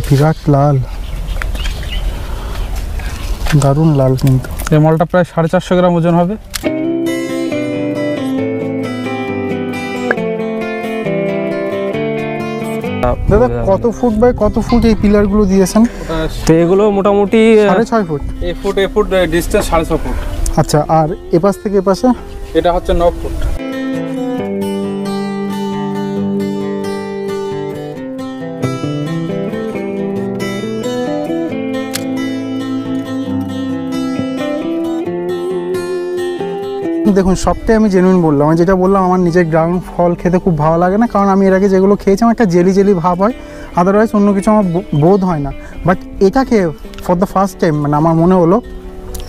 বিরাট লাল, দারুণ লাল। কিন্তু এই মালটা প্রায় 450 গ্রাম ওজন হবে। দাদা কত ফুট বাই কত ফুট এই পিলারগুলো দিয়েছেন? তো এগুলো মোটামুটি 6.5 ফুট। এ ফুট ডিস্টেন্স 6.5 ফুট। আচ্ছা, আর এপাশ থেকে এপাশে এটা হচ্ছে 9 ফুট। দেখুন, সবটাই আমি জেনুইন বললাম। আমি যেটা বললাম, আমার নিজের ড্রাগন ফল খেতে খুব ভালো লাগে না, কারণ আমি এর আগে যেগুলো খেয়েছি আমার একটা জেলি জেলি ভাব হয়, আদারওয়াইজ অন্য কিছু আমার বোধ হয় না। বাট এটা খেয়ে ফর দ্য ফার্স্ট টাইম মানে আমার মনে হলো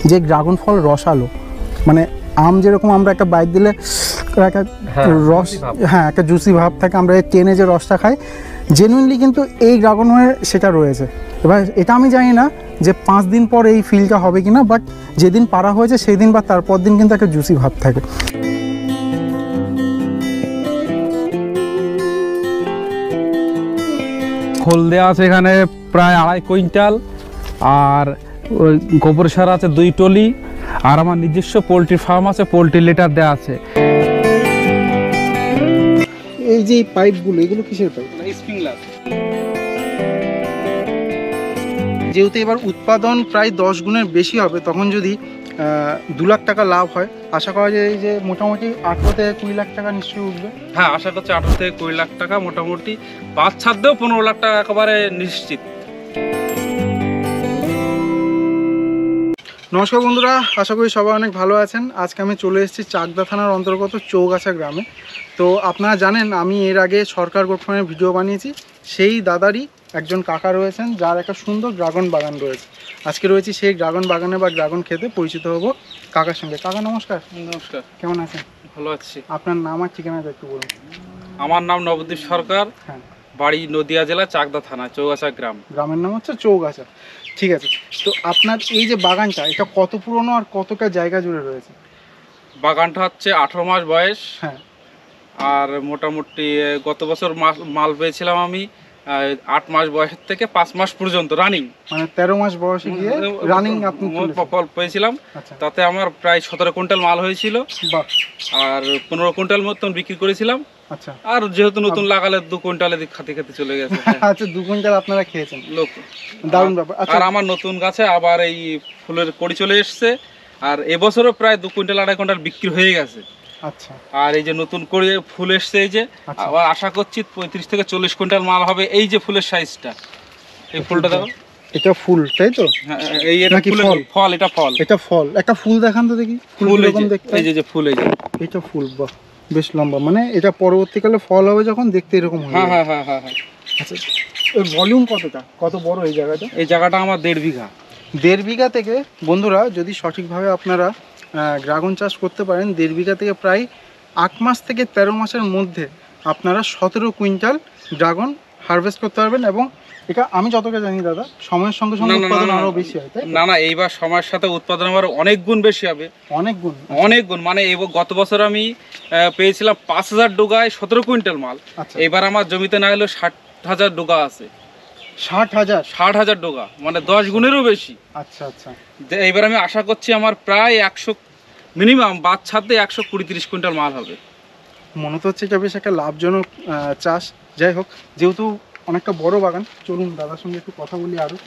যে ড্রাগন ফল রসালো। মানে আম যেরকম আমরা একটা বাইট দিলে একটা রস, হ্যাঁ একটা জুসি ভাব থাকে, আমরা টেনে যে রসটা খাই, জেনুইনলি কিন্তু এই ড্রাগনের সেটা রয়েছে। এবার এটা আমি জানি না যে 5 দিন পর এই ফিলটা হবে কিনা, বাট যেদিন পারা হয়েছে সেই দিন বা তারপর দিন কিন্তু একটা জুসি ভাব থাকে। খোল দেওয়া আছে এখানে প্রায় 2.5 কুইন্টাল, আর ওই গোবর সার আছে 2 টলি, আর আমার নিজস্ব পোলট্রি ফার্ম আছে, পোলট্রি লিটার দেওয়া আছে। এই যে পাইপগুলো, এগুলো কিসের পাইপ? স্প্রিংলার। যেহেতু এবার উৎপাদন প্রায় 10 গুণের বেশি হবে, তখন যদি 2 লাখ টাকা লাভ হয়, আশা করা যায় যে মোটামুটি 18 থেকে 20 লাখ টাকা নিশ্চয়ই উঠবে। হ্যাঁ, আশা করছি 18 থেকে 20 লাখ টাকা, মোটামুটি 5 ছাড় দিয়েও 15 লাখ টাকা একেবারে নিশ্চিত। নমস্কার বন্ধুরা, আশা করি সবাই অনেক ভালো আছেন। আজকে আমি চলে এসেছি চাকদা থানার অন্তর্গত চৌগাছা গ্রামে। তো আপনারা জানেন আমি এর আগে সরকার গোট ফার্মের ভিডিও বানিয়েছি, সেই দাদারই একজন কাকা রয়েছেন যার একটা সুন্দর ড্রাগন বাগান রয়েছে। আজকে রয়েছি সেই ড্রাগন বাগানে বা ড্রাগন খেতে পরিচিত হব কাকার সঙ্গে। কাকা নমস্কার। নমস্কার। কেমন আছেন? ভালো আছি। আপনার নাম আর ঠিকানাটা একটু বলুন। আমার নাম নবদ্বীপ সরকার, হ্যাঁ, বাড়ি নদিয়া জেলা চাকদা থানা চৌগাছা গ্রাম। গ্রামের নাম হচ্ছে চৌগাছা। ঠিক আছে, তো আপনার এই যে বাগানটা, এটা কত পুরনো আর কতটা জায়গা জুড়ে রয়েছে? বাগানটা হচ্ছে 18 মাস বয়স। হ্যাঁ, আর মোটামুটি গত বছর মাল পেয়েছিলাম আমি 8 মাস বয়সের থেকে 5 মাস পর্যন্ত রানিং, মানে 13 মাস বয়সে গিয়ে রানিং আপনি ফল পেয়েছিলাম। আচ্ছা, তাতে আমার প্রায় 17 কুইন্টাল মাল হয়েছিল, বাহ, আর 15 কুইন্টাল মতন বিক্রি করেছিলাম। আচ্ছা, আর যেহেতু নতুন লাগালে 2 কুইন্টালে খাতে খাতে চলে গেছে। আচ্ছা, 2 কুইন্টাল আপনারা খেয়েছেন, লোক দারুণ ব্যাপার। আচ্ছা, আর আমার নতুন গাছে আবার এই ফুলের কড়ি চলে এসছে, আর এবছরও প্রায় 2 কুইন্টাল 2.5 কুইন্টাল বিক্রি হয়ে গেছে। আচ্ছা, আর এই যে নতুন করে ফুল এসছে, এই যে আচ্ছা, আবার আশা করছি 35 থেকে 40 কুইন্টাল মাল হবে। এই যে ফুলের সাইজটা, এই ফুলটা দেখো, এটা ফুল তাই তো? হ্যাঁ, এই এটা নাকি ফুলের ফল? ফল, এটা ফল। এটা ফল। একটা ফুল দেখান তো দেখি। ফুল এরকম দেখতে, এই যে ফুল, এই যে এটা ফুল, বাহ, বেশ লম্বা। মানে এটা পরবর্তীকালে ফল হবে যখন, দেখতে এরকম হবে। হ্যাঁ হ্যাঁ হ্যাঁ হ্যাঁ হ্যাঁ। আচ্ছা, এর ভলিউম কতটা, কত বড় এই জায়গাটা? এই জায়গাটা আমার 1.5 বিঘা। 1.5 বিঘা থেকে বন্ধুরা যদি সঠিকভাবে আপনারা ড্রাগন চাষ করতে পারেন, 1.5 বিঘা থেকে প্রায় 8 মাস থেকে 13 মাসের মধ্যে আপনারা 17 কুইন্টাল ড্রাগন হারভেস্ট করতে পারবেন। এবং এটা আমি যতটা জানি দাদা, সময়ের সঙ্গে সঙ্গে উৎপাদন আরো বেশি হয়, তাই না না, এইবার সময়ের সাথে উৎপাদন আবার অনেক গুণ বেশি হবে। অনেক গুণ, অনেক গুণ। মানে গত বছর আমি পেয়েছিলাম 5000 ডোগায় 17 কুইন্টাল মাল। আচ্ছা, এবার আমার জমিতে না হলেও 60,000 ডোগা আছে। 60,000 ডোগা, মানে 10 গুণেরও বেশি। আচ্ছা, আচ্ছা, এইবার আমি আশা করছি আমার প্রায় 100 মিনিমাম বাদ ছাড়তে 120-30 কুইন্টাল মাল হবে। মনে তো হচ্ছে এটা বেশ একটা লাভজনক চাষ। যাই হোক, যেহেতু অনেকটা বড় বাগান, চলুন দাদার সঙ্গে একটু কথা বলি আরো।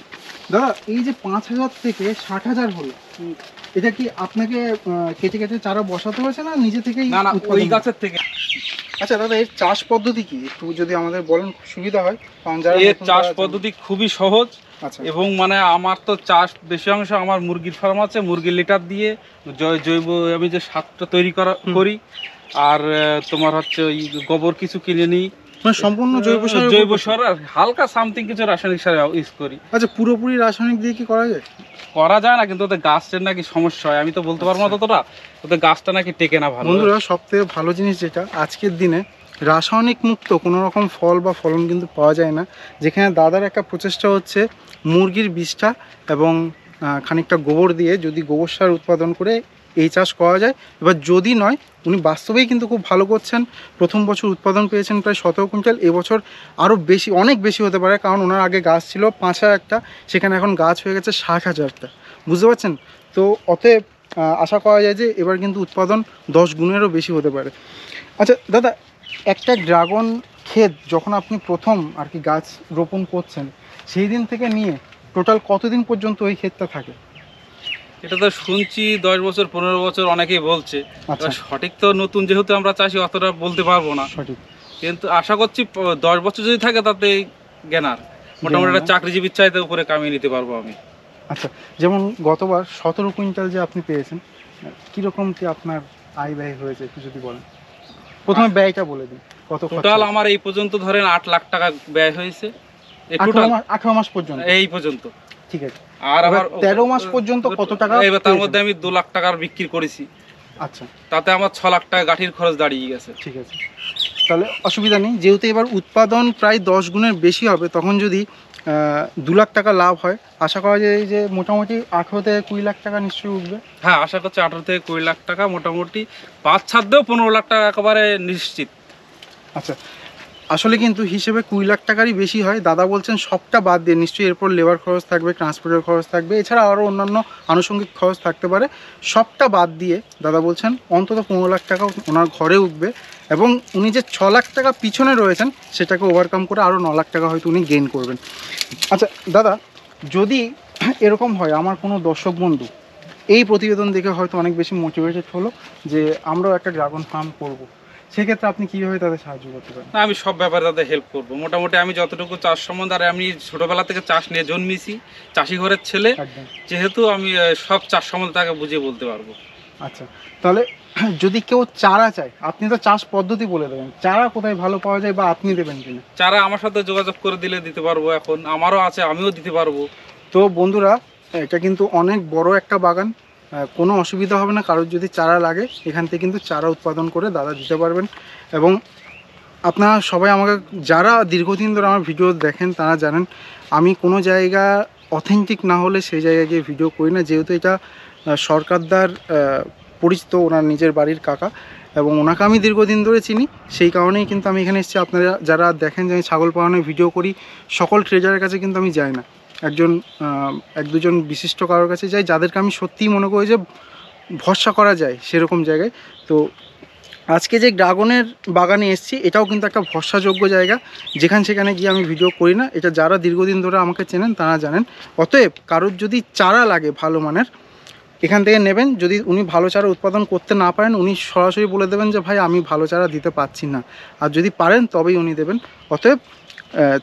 দাদা, এই যে 5,000 থেকে 60,000 হলো, এটা কি আপনাকে কেটে কেটে চারা বসাতে হয়েছে না নিজে থেকেই? না না, ওই গাছের থেকে। আচ্ছা দাদা, এর চাষ পদ্ধতি কি একটু যদি আমাদের বলেন খুব সুবিধা হয়, কারণ যারা এর চাষ পদ্ধতি খুবই সহজ। আচ্ছা, এবং মানে আমার তো চাষ বেশি অংশ আমার মুরগির ফার্ম আছে, মুরগির লিটার দিয়ে জৈব আমি যে সারটা তৈরি করি, আর তোমার হচ্ছে ওই গোবর কিছু কিনে নিই, মানে সম্পূর্ণ জৈব সার আর হালকা সামথিং কিছু রাসায়নিক সার ইউজ করি। আচ্ছা, পুরোপুরি রাসায়নিক দিয়ে কি করা যায়? করা যায় না, কিন্তু ওদের গাছের নাকি সমস্যা হয়, আমি তো বলতে পারবো না ততটা, ওদের গাছটা নাকি টেকে না ভালো। বন্ধুরা, সবথেকে ভালো জিনিস যেটা, আজকের দিনে রাসায়নিক মুক্ত কোনো রকম ফল বা ফলন কিন্তু পাওয়া যায় না। যেখানে দাদার একটা প্রচেষ্টা হচ্ছে মুরগির বীজটা এবং খানিকটা গোবর দিয়ে যদি গোবর সার উৎপাদন করে এই চাষ করা যায়। এবার যদি নয়, উনি বাস্তবেই কিন্তু খুব ভালো করছেন। প্রথম বছর উৎপাদন পেয়েছেন প্রায় 17 কুইন্টাল, এবছর আরও বেশি, অনেক বেশি হতে পারে, কারণ ওনার আগে গাছ ছিল 5,000টা, সেখানে এখন গাছ হয়ে গেছে 60,000টা, বুঝতে পারছেন? তো অতএব আশা করা যায় যে এবার কিন্তু উৎপাদন 10 গুণেরও বেশি হতে পারে। আচ্ছা দাদা, একটা ড্রাগন ক্ষেত যখন আপনি প্রথম আর কি গাছ রোপণ করছেন, সেই দিন থেকে নিয়ে টোটাল কতদিন পর্যন্ত ওই ক্ষেতটা থাকে? এটা তো শুনছি 10 বছর 15 বছর অনেকেই বলছে। আচ্ছা, এবার সঠিক তো নতুন যেহেতু আমরা চাষি অতটা বলতে পারবো না, সঠিক। কিন্তু আশা করছি 10 বছর যদি থাকে তাতে জ্ঞানার মোটামুটি একটা চাকরিজীবীর চাইতে উপরে কামিয়ে নিতে পারবো আমি। আচ্ছা, যেমন গতবার 17 কুইন্টাল যে আপনি পেয়েছেন, কীরকম কি আপনার আয় ব্যয় হয়েছে একটু যদি বলেন? প্রথমে ব্যয়টা বলে দিন, কত টোটাল আমার এই পর্যন্ত ধরেন 8 লাখ টাকা ব্যয় হয়েছে। 18 মাস পর্যন্ত? এই পর্যন্ত। ঠিক আছে। আর আমার 13 মাস পর্যন্ত কত টাকা? এবার তার মধ্যে আমি 2 লাখ টাকার বিক্রি করেছি। আচ্ছা, তাতে আমার 6 লাখ টাকা গাঠির খরচ দাঁড়িয়ে গেছে। ঠিক আছে, তাহলে অসুবিধা নেই। যেহেতু এবার উৎপাদন প্রায় 10 গুণের বেশি হবে, তখন যদি 2 লাখ টাকা লাভ হয়, আশা করা যায় যে মোটামুটি 18 থেকে 20 লাখ টাকা নিশ্চয়ই উঠবে। হ্যাঁ, আশা করছি 18 থেকে 20 লাখ টাকা, মোটামুটি 5-7 দিয়েও 15 লাখ টাকা একেবারে নিশ্চিত। আচ্ছা, আসলে কিন্তু হিসেবে 20 লাখ টাকারই বেশি হয়। দাদা বলছেন সবটা বাদ দিয়ে, নিশ্চয়ই এরপর লেবার খরচ থাকবে, ট্রান্সপোর্টের খরচ থাকবে, এছাড়া আরও অন্যান্য আনুষঙ্গিক খরচ থাকতে পারে। সবটা বাদ দিয়ে দাদা বলছেন অন্তত 15 লাখ টাকা ওনার ঘরে উঠবে, এবং উনি যে 6 লাখ টাকা পিছনে রয়েছেন সেটাকে ওভারকাম করে আরও 9 লাখ টাকা হয়তো উনি গেইন করবেন। আচ্ছা দাদা, যদি এরকম হয় আমার কোনো দর্শক বন্ধু এই প্রতিবেদন দেখে হয়তো অনেক বেশি মোটিভেটেড হলো যে আমরাও একটা ড্রাগন ফার্ম করব, সেক্ষেত্রে আপনি কীভাবে তাদের সাহায্য করতে পারেন? না, আমি সব ব্যাপারে তাদের হেল্প করবো। মোটামুটি আমি যতটুকু চাষ সম্বন্ধে, আর আমি ছোটবেলা থেকে চাষ নিয়ে জন্মেছি, চাষি ঘরের ছেলে একদম। যেহেতু, আমি সব চাষ সম্বন্ধে তাকে বুঝিয়ে বলতে পারবো। আচ্ছা, তাহলে যদি কেউ চারা চায়, আপনি তো চাষ পদ্ধতি বলে দেবেন, চারা কোথায় ভালো পাওয়া যায় বা আপনি দেবেন কিনা? চারা আমার সাথে যোগাযোগ করে দিলে দিতে পারবো, এখন আমারও আছে, আমিও দিতে পারবো। তো বন্ধুরা, এটা কিন্তু অনেক বড় একটা বাগান, কোনো অসুবিধা হবে না। কারোর যদি চারা লাগে, এখান থেকে কিন্তু চারা উৎপাদন করে দাদা দিতে পারবেন। এবং আপনারা সবাই আমাকে, যারা দীর্ঘদিন ধরে আমার ভিডিও দেখেন, তারা জানেন আমি কোনো জায়গা অথেন্টিক না হলে সেই জায়গায় গিয়ে ভিডিও করি না। যেহেতু এটা সরকারদার পরিচিত, ওনার নিজের বাড়ির কাকা, এবং ওনাকে আমি দীর্ঘদিন ধরে চিনি, সেই কারণেই কিন্তু আমি এখানে এসেছি। আপনারা যারা দেখেন যে আমি ছাগল পালনের ভিডিও করি, সকল ট্রেজারের কাছে কিন্তু আমি যাই না, এক দুজন বিশিষ্ট কারোর কাছে যাই, যাদেরকে আমি সত্যিই মনে করি যে ভরসা করা যায় সেরকম জায়গায়। তো আজকে যে ড্রাগনের বাগানে এসেছি, এটাও কিন্তু একটা ভরসাযোগ্য জায়গা, সেখানে গিয়ে আমি ভিডিও করি না। এটা যারা দীর্ঘদিন ধরে আমাকে চেনেন তারা জানেন। অতএব কারোর যদি চারা লাগে ভালো মানের, এখান থেকে নেবেন। যদি উনি ভালো চারা উৎপাদন করতে না পারেন, উনি সরাসরি বলে দেবেন যে ভাই আমি ভালো চারা দিতে পারছি না, আর যদি পারেন তবেই উনি দেবেন। অতএব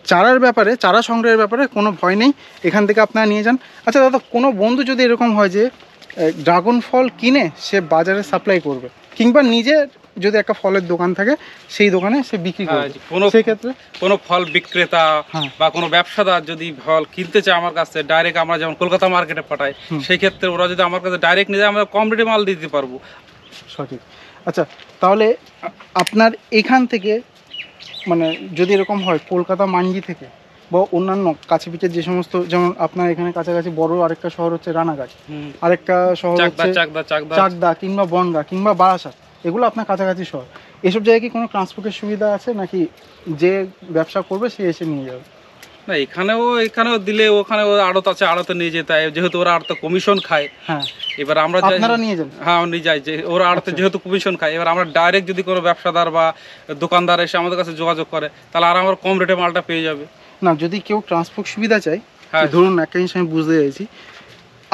চারার ব্যাপারে, চারা সংগ্রহের ব্যাপারে কোনো ভয় নেই, এখান থেকে আপনারা নিয়ে যান। আচ্ছা দাদা, কোনো বন্ধু যদি এরকম হয় যে ড্রাগন ফল কিনে সে বাজারে সাপ্লাই করবে, কিংবা নিজের যদি একটা ফলের দোকান থাকে, সেই দোকানে সে বিক্রি করবে, সেক্ষেত্রে কোনো ফল বিক্রেতা বা কোনো ব্যবসাদার যদি ফল কিনতে চায় আমার কাছে ডাইরেক্ট, আমরা যেমন কলকাতা মার্কেটে পাঠাই, সেই ক্ষেত্রে ওরা যদি আমার কাছে ডাইরেক্ট নিয়ে যায়, আমরা কম রেটে মাল দিতে পারবো। সঠিক। আচ্ছা, তাহলে আপনার এখান থেকে, মানে যদি এরকম হয় কলকাতা মাঞ্জি থেকে বা অন্যান্য কাছে পিঠের যে সমস্ত, যেমন আপনার এখানে কাছাকাছি বড় আরেকটা শহর হচ্ছে রানাঘাট, আরেকটা শহর হচ্ছে চাকদা কিংবা বনগাঁ কিংবা বারাসাত, এগুলো আপনার কাছাকাছি শহর, এসব জায়গায় কি কোনো ট্রান্সপোর্টের সুবিধা আছে, নাকি যে ব্যবসা করবে সে এসে নিয়ে যাবে? না, এখানেও দিলে ওখানে আড়ত আছে, আড়তে নিয়ে যেতে হয়, যেহেতু ওরা আড়তে কমিশন খায়। হ্যাঁ, এবার আমরা আপনারা নিয়ে যান? হ্যাঁ, আমরা নিয়ে যাই, যে ওরা আড়তে যেহেতু কমিশন খায়। এবার আমরা ডাইরেক্ট যদি কোনো ব্যবসাদার বা দোকানদার এসে আমাদের কাছে যোগাযোগ করে, তাহলে আর আমরা কম রেটে মালটা পেয়ে যাবে। না, যদি কেউ ট্রান্সপোর্ট সুবিধা চায়, হ্যাঁ, ধরুন একটা জিনিস আমি বুঝতে চাইছি,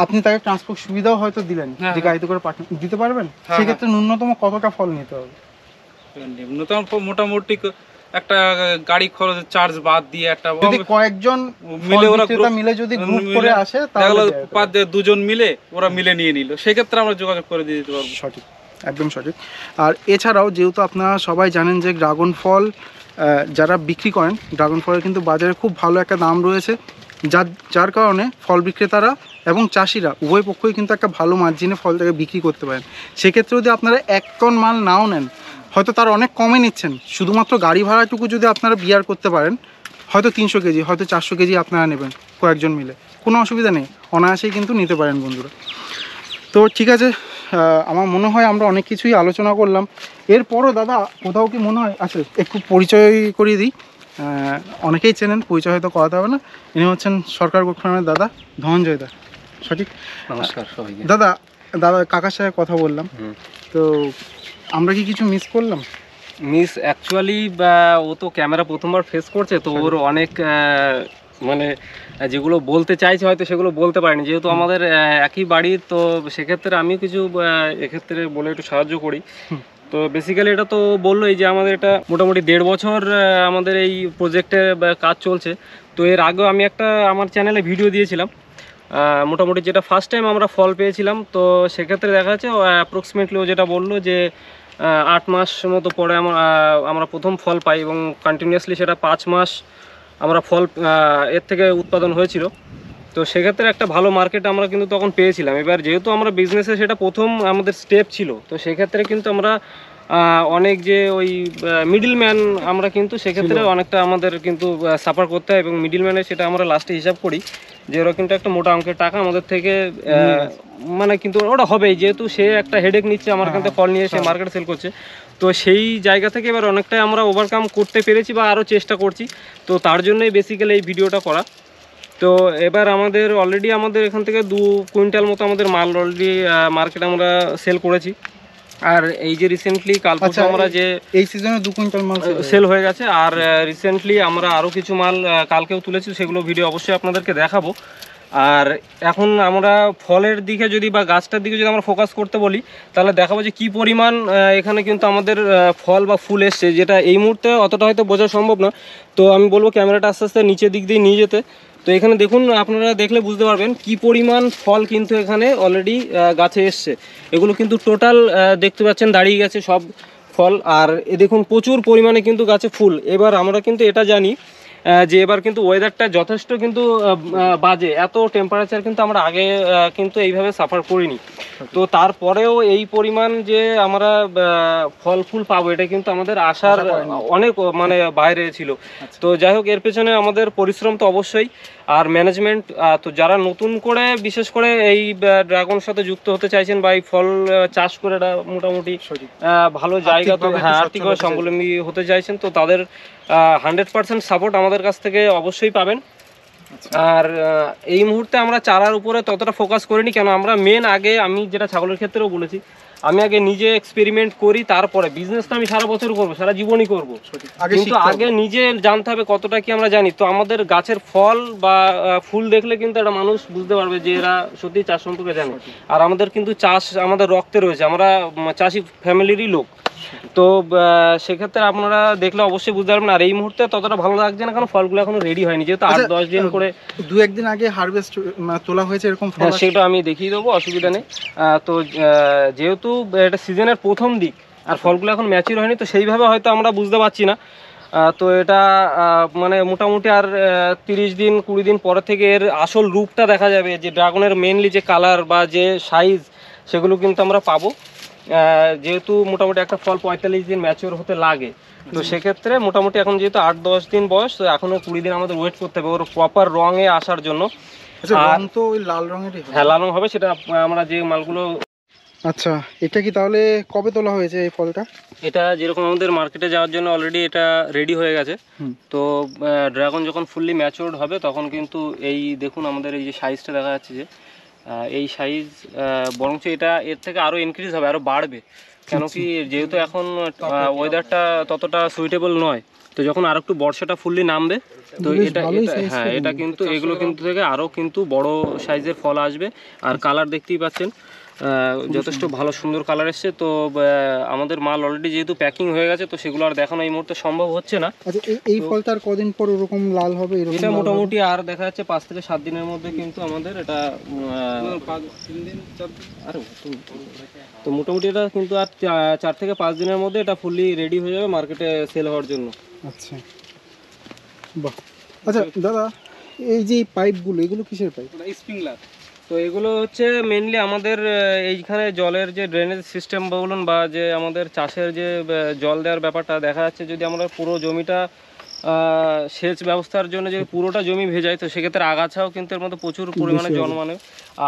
আপনি তাকে ট্রান্সপোর্ট সুবিধাও হয়তো দিলেন, যে গাড়িতে করে দিতে পারবেন, সেক্ষেত্রে ন্যূনতম কতটা ফল নিতে হবে? ন্যূনতম মোটামুটি একটা গাড়ি খরচ চার্জ বাদ দিয়ে, একটা যদি কয়েকজন মিলে যদি গ্রুপ করে আসে, তাহলে দুজন মিলে ওরা মিলে নিয়ে নিল, সেক্ষেত্রে আমরা যোগাযোগ করে দিয়ে দিতে পারবো। সঠিক, একদম সঠিক। আর এছাড়াও যেহেতু আপনারা সবাই জানেন যে ড্রাগন ফল যারা বিক্রি করেন, ড্রাগন ফলের কিন্তু বাজারে খুব ভালো একটা দাম রয়েছে, যার কারণে ফল বিক্রেতারা এবং চাষিরা উভয় পক্ষই কিন্তু একটা ভালো মার্জিনে ফলটাকে বিক্রি করতে পারেন। সেক্ষেত্রে যদি আপনারা 1 টন মাল নাও নেন, হয়তো তার অনেক কমে নিচ্ছেন, শুধুমাত্র গাড়ি ভাড়াটুকু যদি আপনারা বিয়ার করতে পারেন, হয়তো 300 কেজি, হয়তো 400 কেজি আপনারা নেবেন কয়েকজন মিলে, কোনো অসুবিধা নেই, অনায়াসেই কিন্তু নিতে পারেন বন্ধুরা। তো ঠিক আছে, আমার মনে হয় আমরা অনেক কিছুই আলোচনা করলাম। এরপরও দাদা কোথাও কি মনে হয় আচ্ছা একটু পরিচয় করিয়ে দিই, অনেকেই চেনেন, পরিচয় হয়তো করাতে হবে না। ইনি হচ্ছেন সরকার গোট ফার্মের দাদা ধনঞ্জয় দা, সঠিক? নমস্কার সবাইকে। দাদা কাকার সাথে কথা বললাম, তো আমরা কি কিছু মিস করলাম? মিস অ্যাকচুয়ালি ও তো ক্যামেরা প্রথমবার ফেস করছে, তো ওর অনেক মানে যেগুলো বলতে চাইছে হয়তো সেগুলো বলতে পারেনি, যেহেতু আমাদের একই বাড়ির, তো সেক্ষেত্রে আমি কিছু এক্ষেত্রে বলে একটু সাহায্য করি। তো বেসিক্যালি এটা তো বললোই যে আমাদের এটা মোটামুটি 1.5 বছর আমাদের এই প্রজেক্টে কাজ চলছে। তো এর আগেও আমি একটা আমার চ্যানেলে ভিডিও দিয়েছিলাম, মোটামুটি যেটা ফার্স্ট টাইম আমরা ফল পেয়েছিলাম। তো সেক্ষেত্রে দেখা যাচ্ছে অ্যাপ্রক্সিমেটলি ও যেটা বললো যে 8 মাস মতো পরে আমরা প্রথম ফল পাই, এবং কন্টিনিউয়াসলি সেটা 5 মাস আমরা ফল এর থেকে উৎপাদন হয়েছিল। তো সেক্ষেত্রে একটা ভালো মার্কেট আমরা কিন্তু তখন পেয়েছিলাম। এবার যেহেতু আমরা বিজনেসে সেটা প্রথম আমাদের স্টেপ ছিল, তো সেক্ষেত্রে কিন্তু আমরা অনেক যে ওই মিডল ম্যান আমরা কিন্তু সেক্ষেত্রে অনেকটা আমাদের কিন্তু সাফার করতে হয়, এবং মিডল ম্যানের সেটা আমরা লাস্টে হিসাব করি যে ওরা কিন্তু একটা মোটা অঙ্কের টাকা আমাদের থেকে মানে কিন্তু ওটা হবেই, যেহেতু সে একটা হেডেক নিচ্ছে আমার কাছে ফল নিয়ে সে মার্কেটে সেল করছে। তো সেই জায়গা থেকে এবার অনেকটাই আমরা ওভারকাম করতে পেরেছি বা আরও চেষ্টা করছি। তো তার জন্যই বেসিক্যালি এই ভিডিওটা করা। তো এবার আমাদের অলরেডি আমাদের এখান থেকে 2 কুইন্টাল মতো আমাদের মাল অলরেডি মার্কেটে আমরা সেল করেছি। আর এই যে রিসেন্টলি কাল পরশু আমরা যে এই সিজনে 2 কুইন্টাল মাল সেল হয়ে গেছে, আর রিসেন্টলি আমরা আরও কিছু মাল কালকেও তুলেছি, সেগুলো ভিডিও অবশ্যই আপনাদেরকে দেখাবো। আর এখন আমরা ফলের দিকে যদি বা গাছটার দিকে যদি আমরা ফোকাস করতে বলি, তাহলে দেখাবো যে কী পরিমাণ এখানে কিন্তু আমাদের ফল বা ফুল এসছে, যেটা এই মুহূর্তে অতটা হয়তো বোঝা সম্ভব না। তো আমি বলবো ক্যামেরাটা আস্তে আস্তে নিচের দিক দিয়ে নিয়ে যেতে। তো এখানে দেখুন, আপনারা দেখলে বুঝতে পারবেন কি পরিমাণ ফল কিন্তু এখানে অলরেডি গাছে এসছে। এগুলো কিন্তু টোটাল দেখতে পাচ্ছেন দাঁড়িয়ে গেছে সব ফল, আর দেখুন প্রচুর পরিমাণে কিন্তু গাছে ফুল। এবার আমরা কিন্তু এটা জানি যে এবার কিন্তু ওয়েদারটা যথেষ্ট কিন্তু বাজে, এত টেম্পারেচার কিন্তু আমরা আগে কিন্তু এইভাবে সাফার করিনি। তো তারপরেও এই পরিমাণ যে আমরা ফল ফুল পাবো, এটা কিন্তু আমাদের আশার অনেক মানে বাইরে ছিল। তো যাই হোক, এর পেছনে আমাদের পরিশ্রম তো অবশ্যই, আর ম্যানেজমেন্ট। তো যারা নতুন করে বিশেষ করে এই ড্রাগনের সাথে যুক্ত হতে চাইছেন বা এই ফল চাষ করে এটা মোটামুটি ভালো জায়গা, তো হ্যাঁ আর্থিকভাবে স্বাবলম্বী হতে চাইছেন, তো তাদের 100% সাপোর্ট আমাদের কাছ থেকে অবশ্যই পাবেন। আর এই মুহূর্তে আমরা চারার উপরে ততটা ফোকাস করিনি, কেন আমরা মেন আগে, আমি যেটা ছাগলের ক্ষেত্রেও বলেছি, আমি আগে নিজে এক্সপেরিমেন্ট করি, তারপরে বিজনেসটা আমি সারা বছর করবো, সারা জীবনই করবো, কিন্তু আগে নিজে জানতে হবে কতটা কি আমরা জানি। তো আমাদের গাছের ফল বা ফুল দেখলে কিন্তু একটা মানুষ বুঝতে পারবে যে এরা সত্যি চাষ সম্পর্কে জানে। আর আমাদের কিন্তু চাষ আমাদের রক্তে রয়েছে, আমরা চাষি ফ্যামিলিরই লোক। তো সেক্ষেত্রে আপনারা দেখলে অবশ্যই বুঝতে পারবেন। আর এই মুহূর্তে ততটা ভালো লাগছে না, কারণ ফলগুলো এখনো রেডি হয়নি, যেহেতু 8-10 দিন করে 2-1 দিন আগে হারভেস্ট তোলা হয়েছে এরকম ফল। সেটা আমি দেখিয়ে দেবো, অসুবিধা নেই। তো যেহেতু এটা সিজনের প্রথম দিক আর ফলগুলো এখন ম্যাচিউর হয়নি, তো সেইভাবে হয়তো আমরা বুঝতে পারছি না। তো এটা মানে মোটামুটি আর 30 দিন 20 দিন পরে থেকে এর আসল রূপটা দেখা যাবে, যে ড্রাগনের মেনলি যে কালার বা যে সাইজ, সেগুলো কিন্তু আমরা পাবো। যেহেতু মোটামুটি একটা ফল 45 দিন ম্যাচিওর হতে লাগে, তো সেক্ষেত্রে মোটামুটি এখন যেহেতু 8-10 দিন বয়স, তো এখনও 20 দিন আমাদের ওয়েট করতে হবে ওর প্রপার রঙে আসার জন্য। রং তো ওই লাল রঙেরই, হ্যাঁ লাল রং হবে, সেটা আমরা যে মালগুলো। আচ্ছা, এটা কি তাহলে কবে তোলা হয়েছে এই ফলটা? এটা যেরকম আমাদের মার্কেটে যাওয়ার জন্য অলরেডি এটা রেডি হয়ে গেছে। তো ড্রাগন যখন ফুললি ম্যাচিওরড হবে, তখন কিন্তু এই দেখুন আমাদের এই যে সাইজটা দেখা যাচ্ছে, যে এই সাইজ বরঞ্চ এটা এর থেকে আরও ইনক্রিজ হবে, আরও বাড়বে। কেন কি, যেহেতু এখন ওয়েদারটা ততটা সুইটেবল নয়, তো যখন আর একটু বর্ষাটা ফুললি নামবে, তো এটা হ্যাঁ এটা কিন্তু এগুলো কিন্তু থেকে আরও কিন্তু বড় সাইজের ফল আসবে। আর কালার দেখতেই পাচ্ছেন যথেষ্ট ভালো সুন্দর কালার এসছে। তো আমাদের মাল অলরেডি যেহেতু প্যাকিং হয়ে গেছে, তো সেগুলো আর দেখানো এই মুহূর্তে সম্ভব হচ্ছে না। আচ্ছা, এই ফলটা আর কদিন পর ওরকম লাল হবে? এটা মোটামুটি আর দেখা যাচ্ছে 5 থেকে 7 দিনের মধ্যে কিন্তু আমাদের এটা তো মোটামুটি এটা কিন্তু আর 4 থেকে 5 দিনের মধ্যে এটা ফুললি রেডি হয়ে যাবে মার্কেটে সেল হওয়ার জন্য। আচ্ছা, বাহ। আচ্ছা দাদা, এই যে পাইপগুলো, এগুলো কিসের পাইপ? স্প্রিংলার। তো এগুলো হচ্ছে মেনলি আমাদের এইখানে জলের যে ড্রেনেজ সিস্টেম বলুন, বা যে আমাদের চাষের যে জল দেওয়ার ব্যাপারটা দেখা যাচ্ছে, যদি আমরা পুরো জমিটা সেচ ব্যবস্থার জন্য যদি পুরোটা জমি ভেজায় তো সেক্ষেত্রে আগাছাও কিন্তু এর মধ্যে প্রচুর পরিমাণে জন্মানো,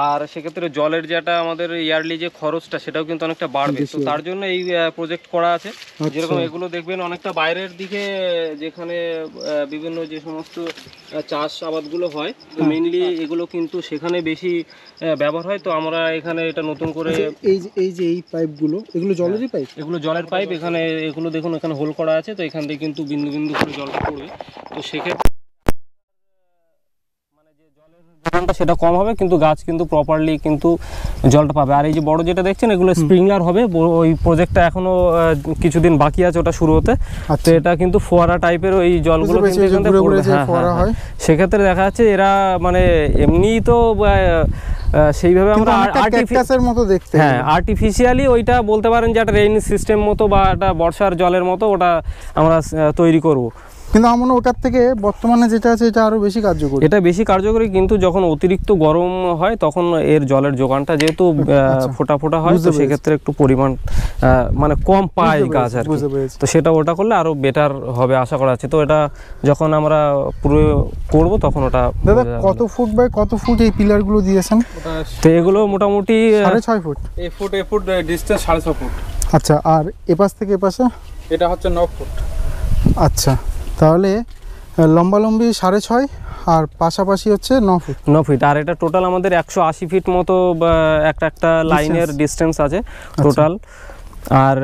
আর সেক্ষেত্রে জলের যেটা আমাদের ইয়ারলি যে খরচটা সেটাও কিন্তু অনেকটা বাড়বে। তো তার জন্য এই প্রজেক্ট করা আছে। যেরকম এগুলো দেখবেন অনেকটা বাইরের দিকে যেখানে বিভিন্ন যে সমস্ত চাষ আবাদগুলো হয়, তো মেইনলি এগুলো কিন্তু সেখানে বেশি ব্যবহার হয়। তো আমরা এখানে এটা নতুন করে এই পাইপগুলো, এগুলো জলেরই পাইপ? এগুলো জলের পাইপ। এখানে এগুলো দেখুন এখানে হোল করা আছে, তো এখান থেকে কিন্তু বিন্দু বিন্দু করে জলটা পড়বে। তো সেক্ষেত্রে মানে যে জলের যোগানটা সেটা কম হবে, কিন্তু গাছ কিন্তু প্রপারলি কিন্তু জলটা পাবে। আর এই যে বড় যেটা দেখছেন এগুলো স্প্রিংলার হবে। ওই প্রজেক্টটা এখনো কিছুদিন বাকি আছে ওটা শুরু হতে। তো এটা কিন্তু ফোয়ারা টাইপের ওই জলগুলো কিন্তু এখান থেকে পড়বে। হ্যাঁ, সেক্ষেত্রে দেখা যাচ্ছে এরা মানে এমনি তো সেইভাবে আমরা ক্যাকটাসের মতো দেখতে, হ্যাঁ আর্টিফিশিয়ালি ওইটা বলতে পারেন যে একটা রেইন সিস্টেম মতো বা একটা বর্ষার জলের মতো ওটা আমরা তৈরি করব। কিন্তু আমার মনে হয় ওটার থেকে বর্তমানে যেটা আছে এটা আরো বেশি কার্যকরী। এটা বেশি কার্যকরী, কিন্তু যখন অতিরিক্ত গরম হয় তখন এর জলের যোগানটা যেহেতু ফোটা ফোটা হয়, তো সেক্ষেত্রে একটু পরিমাণ মানে কম পায় গাছ আর কি। তো সেটা ওটা করলে আরো বেটার হবে আশা করা যাচ্ছে। তো এটা যখন আমরা পুরো করব তখন ওটা। দাদা কত ফুট বাই কত ফুট এই পিলারগুলো দিয়েছেন? তো এগুলো মোটামুটি 6.5 ফুট। এই ফুট ডিসটেন্স 6.5 ফুট। আচ্ছা, আর এপাশ থেকে এপাশে এটা হচ্ছে 9 ফুট। আচ্ছা, তাহলে লম্বালম্বি 6.5 আর পাশাপাশি হচ্ছে 9 ফুট। 9 ফিট। আর এটা টোটাল আমাদের 180 ফিট মতো একটা লাইনের ডিস্টেন্স আছে টোটাল। আর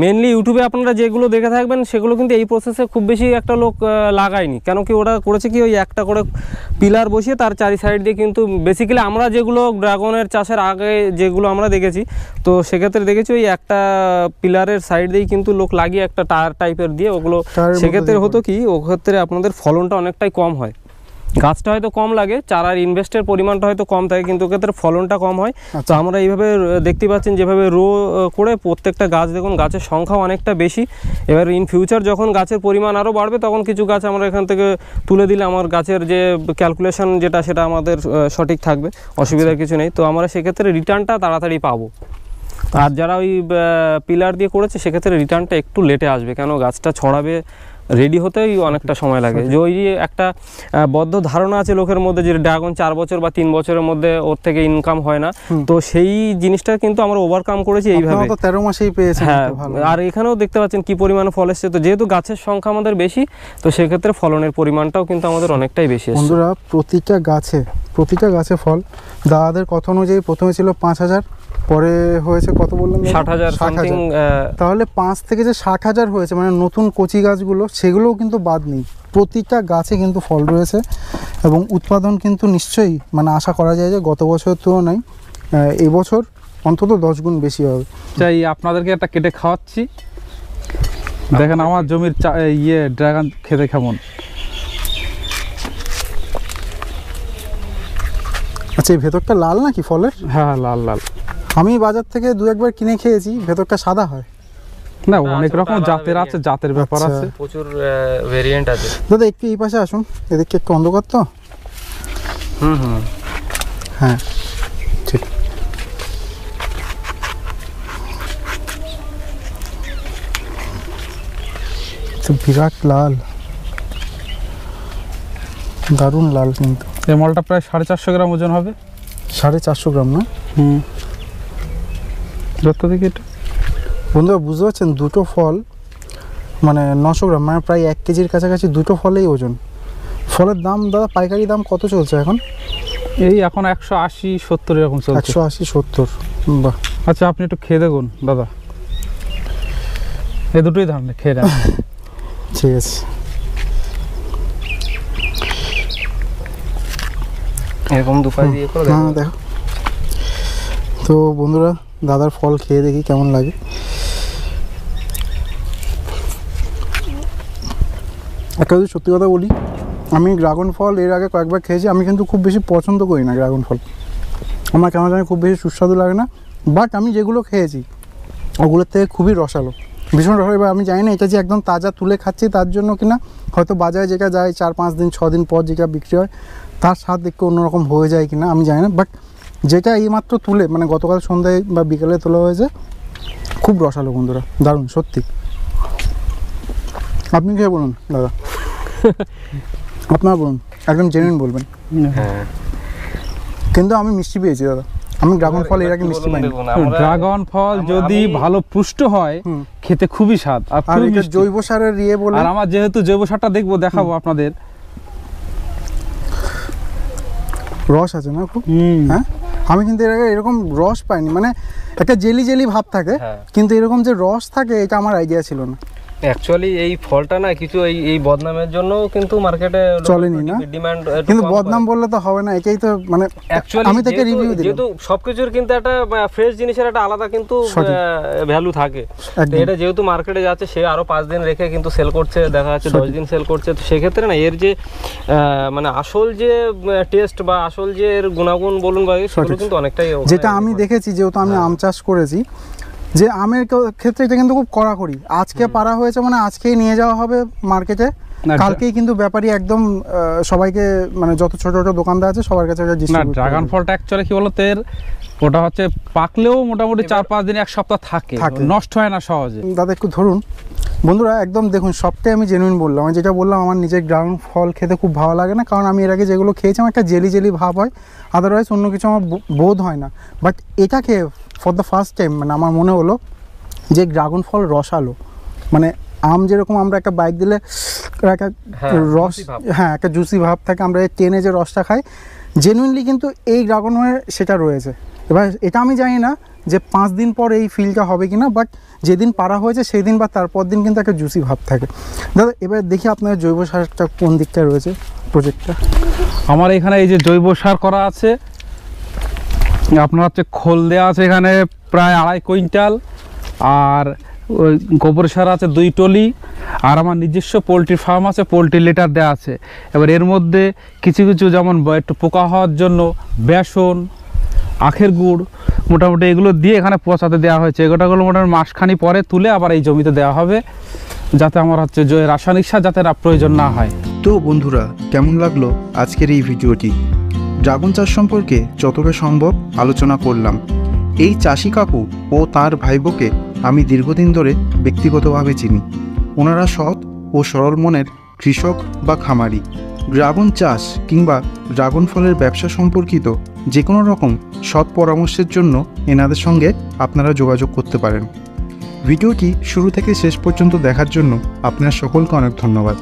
মেনলি ইউটিউবে আপনারা যেগুলো দেখে থাকবেন সেগুলো কিন্তু এই প্রসেসে খুব বেশি একটা লোক লাগায়নি, কেন কি ওরা করেছে কি ওই একটা করে পিলার বসিয়ে তার চারি সাইড দিয়ে, কিন্তু বেসিক্যালি আমরা যেগুলো ড্রাগনের চাষের আগে যেগুলো আমরা দেখেছি, তো সেক্ষেত্রে দেখেছি ওই একটা পিলারের সাইড দিয়েই কিন্তু লোক লাগিয়ে একটা টায়ার টাইপের দিয়ে ওগুলো। সেক্ষেত্রে হতো কি ওক্ষেত্রে আপনাদের ফলনটা অনেকটাই কম হয়, গাছটা হয়তো কম লাগে, চারার ইনভেস্টের পরিমাণটা হয়তো কম থাকে, কিন্তু ক্ষেত্রে ফলনটা কম হয়। তো আমরা এইভাবে দেখতে পাচ্ছেন যেভাবে রো করে প্রত্যেকটা গাছ দেখুন গাছের সংখ্যাও অনেকটা বেশি। এবার ইন ফিউচার যখন গাছের পরিমাণ আরও বাড়বে তখন কিছু গাছ আমরা এখান থেকে তুলে দিলে আমার গাছের যে ক্যালকুলেশন যেটা সেটা আমাদের সঠিক থাকবে, অসুবিধার কিছু নেই। তো আমরা সেক্ষেত্রে রিটার্নটা তাড়াতাড়ি পাবো। আর যারা ওই পিলার দিয়ে করেছে সেক্ষেত্রে রিটার্নটা একটু লেটে আসবে, কেন গাছটা ছড়াবে রেডি হতেই অনেকটা সময় লাগে। যে ওই একটা বদ্ধ ধারণা আছে লোকের মধ্যে যে ড্রাগন 4 বছর বা 3 বছরের মধ্যে ওর থেকে ইনকাম হয় না, তো সেই জিনিসটা কিন্তু আমরা ওভারকাম করেছি এইভাবে। 13 মাসেই পেয়েছেন। হ্যাঁ, আর এখানেও দেখতে পাচ্ছেন কি পরিমাণে ফল এসছে। তো যেহেতু গাছের সংখ্যা আমাদের বেশি, তো সেক্ষেত্রে ফলনের পরিমাণটাও কিন্তু আমাদের অনেকটাই বেশি এসছে। বন্ধুরা প্রতিটা গাছে ফল দাদাদের কথা অনুযায়ী প্রথমে ছিল 5,000, পরে হয়েছে কত বললেন? 60,000 সামথিং। তাহলে 5 থেকে যে 60,000 হয়েছে, মানে নতুন কচি গাছগুলো সেগুলোও কিন্তু বাদ নেই, প্রতিটা গাছে কিন্তু ফল রয়েছে এবং উৎপাদন কিন্তু নিশ্চয়ই মানে আশা করা যায় যে গত বছরের তুলনায় এবছর অন্তত 10 গুণ বেশি হবে। চাই আপনাদেরকে একটা কেটে খাওয়াচ্ছি, দেখেন আমার জমির ড্রাগন খেতে কেমন। আচ্ছা, এই ভেতরটা লাল নাকি ফলের? হ্যাঁ, লাল লাল। আমি বাজার থেকে 2-1 বার কিনে খেয়েছি, ভেতরটা সাদা হয় না, অনেক রকম জাতের আছে, জাতের ব্যাপার আছে, প্রচুর ভেরিয়েন্ট আছে। দাদা একটু এই পাশে আসুন, এদিকে একটু অন্ধকার তো। হ্যাঁ ঠিক। তো বিরাট লাল, দারুণ লাল। কিন্তু এই মালটা প্রায় 450 গ্রাম ওজন হবে। 450 গ্রাম না? যত দেখি এটা বন্ধুরা বুঝতে পারছেন, দুটো ফল মানে 900 গ্রাম, মানে প্রায় 1 কেজির কাছাকাছি দুটো ফলেই ওজন। ফলের দাম দাদা পাইকারি দাম কত চলছে এখন? এই এখন 180-70 এরকম চলছে। 180-70। বাহ। আচ্ছা, আপনি একটু খেয়ে দেখুন দাদা, এই দুটোই ধান খেয়ে নেন। ঠিক আছে। এরকম দুপাশ দিয়ে করে হ্যাঁ দেখো। তো বন্ধুরা দাদার ফল খেয়ে দেখি কেমন লাগে। একটা যদি সত্যি কথা বলি, আমি ড্রাগন ফল এর আগে কয়েকবার খেয়েছি, আমি কিন্তু খুব বেশি পছন্দ করি না ড্রাগন ফল, আমার কেমন জানি খুব বেশি সুস্বাদু লাগে না। বাট আমি যেগুলো খেয়েছি ওগুলোর থেকে খুবই রসালো, ভীষণ রসালো। এবার আমি জানি না এটা যে একদম তাজা তুলে খাচ্ছি তার জন্য কিনা, হয়তো বাজারে যেটা যায় 4-5 দিন 6 দিন পর যেটা বিক্রি হয় তার স্বাদ একটু অন্যরকম হয়ে যায় কিনা আমি জানি না, বাট যেটা এইমাত্র তুলে মানে গতকাল সন্ধ্যায় বা বিকেলে তোলা হয়েছে খুব রসালো বন্ধুরা, দারুণ সত্যি। আপনি খেয়ে বলুন দাদা। আপনার বলুন, একদম জেনুইন বলবেন। হ্যাঁ, কিন্তু আমি মিষ্টি পেয়েছি দাদা, আমি ড্রাগন ফল এর আগে মিষ্টি পাইনি। দেখুন, আমরা- ড্রাগন ফল যদি ভালো পুষ্ট হয় হুম। খেতে খুবই স্বাদ আর আর খুবই এটা মিষ্টি। জৈব সারের বলে। আর আমার যেহেতু জৈব সারটা দেখাবো আপনাদের। রস আছে না খুব? হ্যাঁ, আমি কিন্তু এর আগে এরকম রস পাইনি, মানে একটা জেলি জেলি ভাব থাকে, হ্যাঁ। কিন্তু এরকম যে রস থাকে এটা আমার আইডিয়া ছিল না। অ্যাকচুয়ালি এই ফলটা না কিছু এই বদনামের জন্য কিন্তু মার্কেটে চলেনি না? ডিমান্ড, কিন্তু বদনাম বললে তো হবে না, এটাই তো মানে অ্যাকচুয়ালি আমি তাকে রিভিউ দিলাম। যেহেতু সবকিছুর কিন্তু একটা ফ্রেশ জিনিসের একটা আলাদা কিন্তু সঠিক। ভ্যালু থাকে। তো একদম। এটা যেহেতু মার্কেটে যাচ্ছে, সে আরো 5 দিন রেখে কিন্তু সেল করছে, দেখা যাচ্ছে 10 দিন সেল করছে। তো সেক্ষেত্রে না এর যে মানে আসল যে টেস্ট বা আসল যে এর গুণাগুণ বলুন বা সেগুলো সঠিক। কিন্তু অনেকটাই ওখানে যেটা আমি দেখেছি, যেহেতু আমি আম চাষ করেছি, যে আমের ক্ষেত্রে এটা কিন্তু খুব কড়াকড়ি। আজকে পারা হয়েছে মানে আজকেই নিয়ে যাওয়া হবে মার্কেটে, না, কালকেই কিন্তু ব্যাপারী একদম সবাইকে, মানে যত ছোট ছোট দোকানদার আছে সবার কাছে এটা না, distribute করে ড্রাগন দেবে। ফলটা অ্যাকচুয়ালি কি বলতো, এর ওটা হচ্ছে পাকলেও মোটামুটি 4-5 দিন, 1 সপ্তাহ থাকে, নষ্ট হয় না সহজে। দাদা একটু ধরুন। বন্ধুরা একদম দেখুন, সবটাই আমি জেনুইন বললাম। আমি যেটা বললাম, আমার নিজের ড্রাগন ফল খেতে খুব ভালো লাগে না, কারণ আমি এর আগে যেগুলো খেয়েছি আমার একটা জেলি জেলি ভাব হয়, আদারওয়াইজ অন্য কিছু আমার বোধ হয় না। বাট এটা খেয়ে ফর দ্য ফার্স্ট টাইম মানে আমার মনে হলো যে ড্রাগন ফল রসালো, মানে আম যেরকম আমরা একটা বাইক দিলে একটা রস, juicy ভাব। হ্যাঁ একটা জুসি ভাব থাকে, আমরা টেনে যে রসটা খাই, জেনুইনলি কিন্তু এই ড্রাগনের সেটা রয়েছে। এবার এটা আমি জানি না যে 5 দিন পর এই ফিলটা হবে কিনা, বাট যেদিন পারা হয়েছে সেই দিন বা তারপর দিন কিন্তু একটা জুসি ভাব থাকে। দাদা এবার দেখি আপনার জৈব সারটা কোন দিকটা রয়েছে প্রজেক্টটা। আমার এখানে এই যে জৈব সার করা আছে, আপনার হচ্ছে খোল দেওয়া আছে এখানে প্রায় 2.5 কুইন্টাল, আর ওই গোবর সার আছে 2 টলি, আর আমার নিজস্ব পোলট্রি ফার্ম আছে, পোলট্রি লিটার দেওয়া আছে। এবার এর মধ্যে কিছু কিছু যেমন একটু পোকা হওয়ার জন্য বেসন, আখের গুড়, মোটামুটি এগুলো দিয়ে এখানে পচাতে দেওয়া হয়েছে। এগুলোগুলো মোটামুটি মাসখানি পরে তুলে আবার এই জমিতে দেওয়া হবে, যাতে আমার হচ্ছে যে রাসায়নিক সার যাতে প্রয়োজন না হয়। তো বন্ধুরা, কেমন লাগলো আজকের এই ভিডিওটি? ড্রাগন চাষ সম্পর্কে যতটা সম্ভব আলোচনা করলাম। এই চাষি কাকু ও তার ভাইবোকে আমি দীর্ঘদিন ধরে ব্যক্তিগতভাবে চিনি। ওনারা সৎ ও সরল মনের কৃষক বা খামারি। ড্রাগন চাষ কিংবা ড্রাগন ফলের ব্যবসা সম্পর্কিত যে কোনো রকম সৎ পরামর্শের জন্য এনাদের সঙ্গে আপনারা যোগাযোগ করতে পারেন। ভিডিওটি শুরু থেকে শেষ পর্যন্ত দেখার জন্য আপনার সকলকে অনেক ধন্যবাদ।